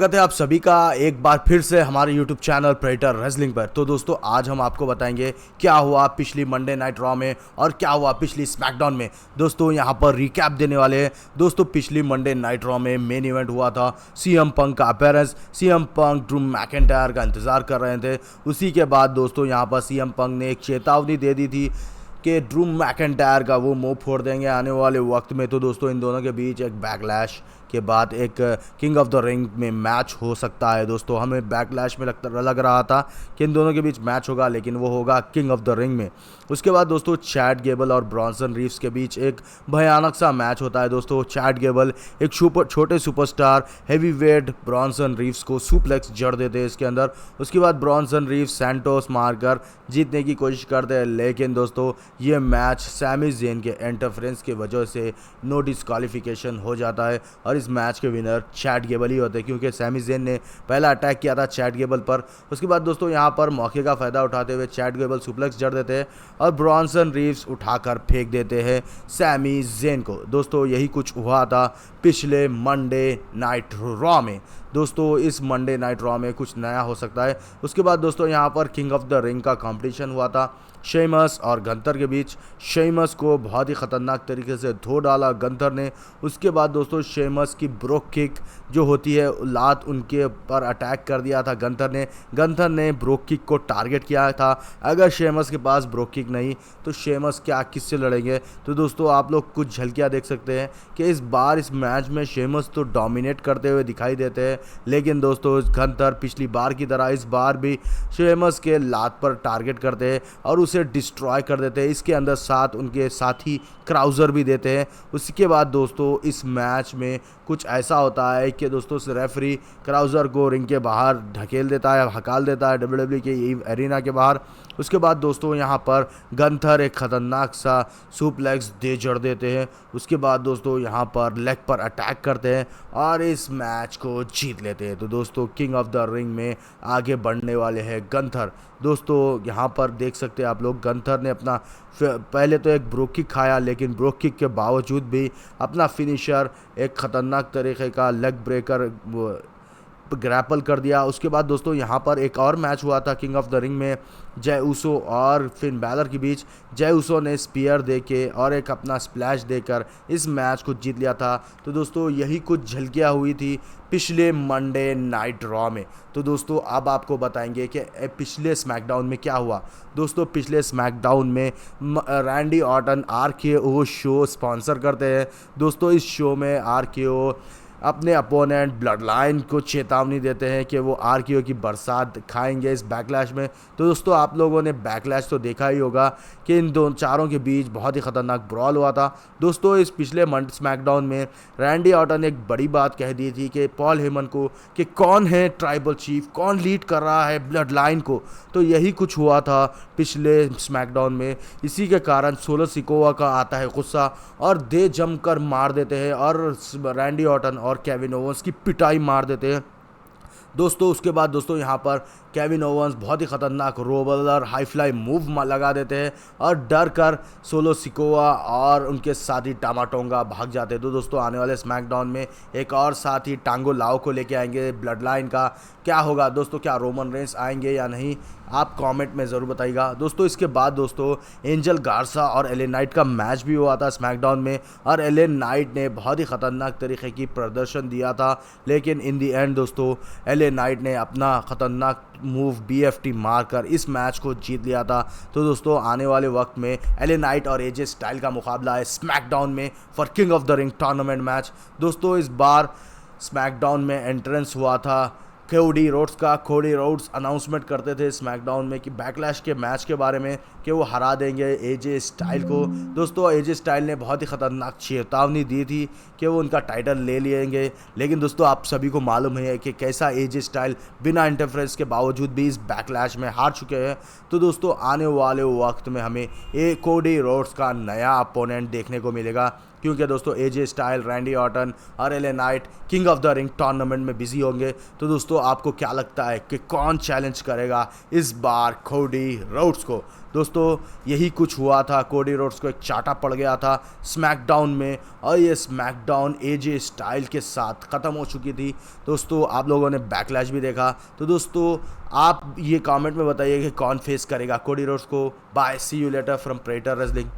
स्वागत है आप सभी का एक बार फिर से हमारे YouTube चैनल प्रेडेटर रेसलिंग पर। तो दोस्तों आज हम आपको बताएंगे क्या हुआ पिछली मंडे नाइट रॉ में और क्या हुआ पिछली स्मैकडाउन में। दोस्तों यहाँ पर रिकैप देने वाले हैं। दोस्तों पिछली मंडे नाइट रॉ में मेन इवेंट हुआ था सीएम पंक का appearance. CM Punk Drew McIntyre का इंतजार कर रहे थे। उसी के बाद दोस्तों यहाँ पर सीएम पंक ने एक चेतावनी दे दी थी कि ड्रू मैकिंटायर का वो मुंह फोड़ देंगे आने वाले वक्त में। तो दोस्तों इन दोनों के बीच एक बैकलैश के बाद एक किंग ऑफ द रिंग में मैच हो सकता है। दोस्तों हमें बैकलैश में लग रहा था कि इन दोनों के बीच मैच होगा, लेकिन वो होगा किंग ऑफ द रिंग में। उसके बाद दोस्तों चैड गेबल और ब्रॉन्सन रीव्स के बीच एक भयानक सा मैच होता है। दोस्तों चैड गेबल एक छोटे superstar heavy weight Bronson Reeves को सुप्लेक्स जड़ देते हैं इसके अंदर। उसके बाद ब्रॉन्सन रीव्स सैंटोस मारकर जीतने की कोशिश करते हैं, लेकिन दोस्तों ये मैच सैमी ज़ेन के इंटरफेरेंस की वजह से नो डिस्क्वालिफिकेशन हो जाता है और इस मैच के विनर चैड गेबल ही होते हैं, क्योंकि सैमी ज़ेन ने पहला अटैक किया था चैड गेबल पर। उसके बाद दोस्तों यहाँ पर मौके का फ़ायदा उठाते हुए चैड गेबल सुप्लेक्स जड़ देते हैं और ब्रॉन्सन रीव्स उठाकर फेंक देते हैं सैमी ज़ेन को। दोस्तों यही कुछ हुआ था पिछले मंडे नाइट रॉ में। दोस्तों इस मंडे नाइट रॉ में कुछ नया हो सकता है। उसके बाद दोस्तों यहाँ पर किंग ऑफ द रिंग का कंपटीशन हुआ था शेमस और गंथर के बीच। शेमस को बहुत ही ख़तरनाक तरीके से धो डाला गंथर ने। उसके बाद दोस्तों शेमस की ब्रोक किक जो होती है, लात उनके पर अटैक कर दिया था गंथर ने ब्रोक किक को टारगेट किया था। अगर शेमस के पास ब्रोक किक नहीं तो शेमस क्या किससे लड़ेंगे। तो दोस्तों आप लोग कुछ झलकियाँ देख सकते हैं कि इस बार इस मैच में शेमस तो डोमिनेट करते हुए दिखाई देते हैं, लेकिन दोस्तों गंथर पिछली बार की तरह इस बार भी शेमस के लात पर टारगेट करते हैं और उसे डिस्ट्रॉय कर देते हैं। इसके अंदर साथ उनके साथी क्राउज़र भी देते हैं। उसके बाद दोस्तों इस मैच में कुछ ऐसा होता है कि दोस्तों रेफरी क्राउज़र को रिंग के बाहर ढकेल देता है, हकाल देता है डब्ल्यूडब्ल्यूई के एरिना के बाहर। उसके बाद दोस्तों यहाँ पर गंथर एक ख़तरनाक सा सुप्लेक्स दे जड़ देते हैं। उसके बाद दोस्तों यहाँ पर लेग पर अटैक करते हैं और इस मैच को जीत लेते हैं। तो दोस्तों किंग ऑफ द रिंग में आगे बढ़ने वाले हैं गंथर। दोस्तों यहाँ पर देख सकते हैं आप लोग गंथर ने अपना पहले तो एक ब्रोक किक खाया, लेकिन ब्रोक किक के बावजूद भी अपना फिनिशर एक ख़तरनाक तरीके का लेग ब्रेकर ग्रैपल कर दिया। उसके बाद दोस्तों यहाँ पर एक और मैच हुआ था किंग ऑफ द रिंग में जय उसो और फिन बैलर के बीच। जय उसो ने स्पीयर देके और एक अपना स्प्लैश देकर इस मैच को जीत लिया था। तो दोस्तों यही कुछ झलकियाँ हुई थी पिछले मंडे नाइट रॉ में। तो दोस्तों अब आपको बताएंगे कि पिछले स्मैकडाउन में क्या हुआ। दोस्तों पिछले स्मैकडाउन में Randy Orton RKO show sponsor करते हैं। दोस्तों इस शो में RKO अपने अपोनेंट ब्लड लाइन को चेतावनी देते हैं कि वो RKO की बरसात खाएंगे इस बैकलैश में। तो दोस्तों आप लोगों ने बैकलैश तो देखा ही होगा कि इन दोनों चारों के बीच बहुत ही ख़तरनाक ब्रॉल हुआ था। दोस्तों इस पिछले मंथ स्मैकडाउन में रैंडी ऑर्टन ने एक बड़ी बात कह दी थी कि पॉल हेमन को कि कौन है ट्राइबल चीफ, कौन लीड कर रहा है ब्लड लाइन को। तो यही कुछ हुआ था पिछले स्मैकडाउन में। इसी के कारण सोलो सिकोवा का आता है गुस्सा और दे जमकर मार देते हैं और रैंडी ऑर्टन और केविन ओवंस की पिटाई मार देते हैं। दोस्तों उसके बाद दोस्तों यहाँ पर केविन ओवंस बहुत ही ख़तरनाक रोबलर हाई फ्लाई मूव लगा देते हैं और डर कर सोलो सिकोवा और उनके साथी टामाटोंगा भाग जाते हैं। तो दोस्तों आने वाले स्मैकडाउन में एक और साथी टांगो लाओ को लेके आएंगे ब्लड लाइन का। क्या होगा दोस्तों, क्या रोमन रेंस आएंगे या नहीं, आप कमेंट में ज़रूर बताइएगा। दोस्तों इसके बाद दोस्तों एंजल गार्सा और LA नाइट का मैच भी हुआ था स्मैकडाउन में और LA नाइट ने बहुत ही ख़तरनाक तरीके की प्रदर्शन दिया था, लेकिन इन दी एंड दोस्तों LA नाइट ने अपना ख़तरनाक मूव BFT मारकर इस मैच को जीत लिया था। तो दोस्तों आने वाले वक्त में LA नाइट और AJ स्टाइल का मुकाबला है स्मैकडाउन में for king of the ring tournament match. दोस्तों इस बार स्मैकडाउन में एंट्रेंस हुआ था कोडी रोड्स का। कोडी रोड्स अनाउंसमेंट करते थे स्मैकडाउन में कि बैकलैश के मैच के बारे में कि वो हरा देंगे AJ स्टाइल को। दोस्तों AJ स्टाइल ने बहुत ही ख़तरनाक चेतावनी दी थी कि वो उनका टाइटल ले लेंगे, लेकिन दोस्तों आप सभी को मालूम है कि कैसा AJ स्टाइल बिना इंटरफेरेंस के बावजूद भी इस बैकलैश में हार चुके हैं। तो दोस्तों आने वाले वक्त में हमें कोडी रोड्स का नया अपोनेंट देखने को मिलेगा क्योंकि दोस्तों एजे स्टाइल, रैंडी ऑर्टन और LA Knight king of the ring tournament में बिजी होंगे। तो दोस्तों आपको क्या लगता है कि कौन चैलेंज करेगा इस बार कोडी रोड्स को? दोस्तों यही कुछ हुआ था, कोडी रोड्स को एक चाटा पड़ गया था स्मैकडाउन में और ये स्मैकडाउन एजे स्टाइल के साथ ख़त्म हो चुकी थी। दोस्तों आप लोगों ने बैकलैश भी देखा। तो दोस्तों आप ये कमेंट में बताइए कि कौन फेस करेगा कोडी रोड्स को। Bye, see you later from predator wrestling.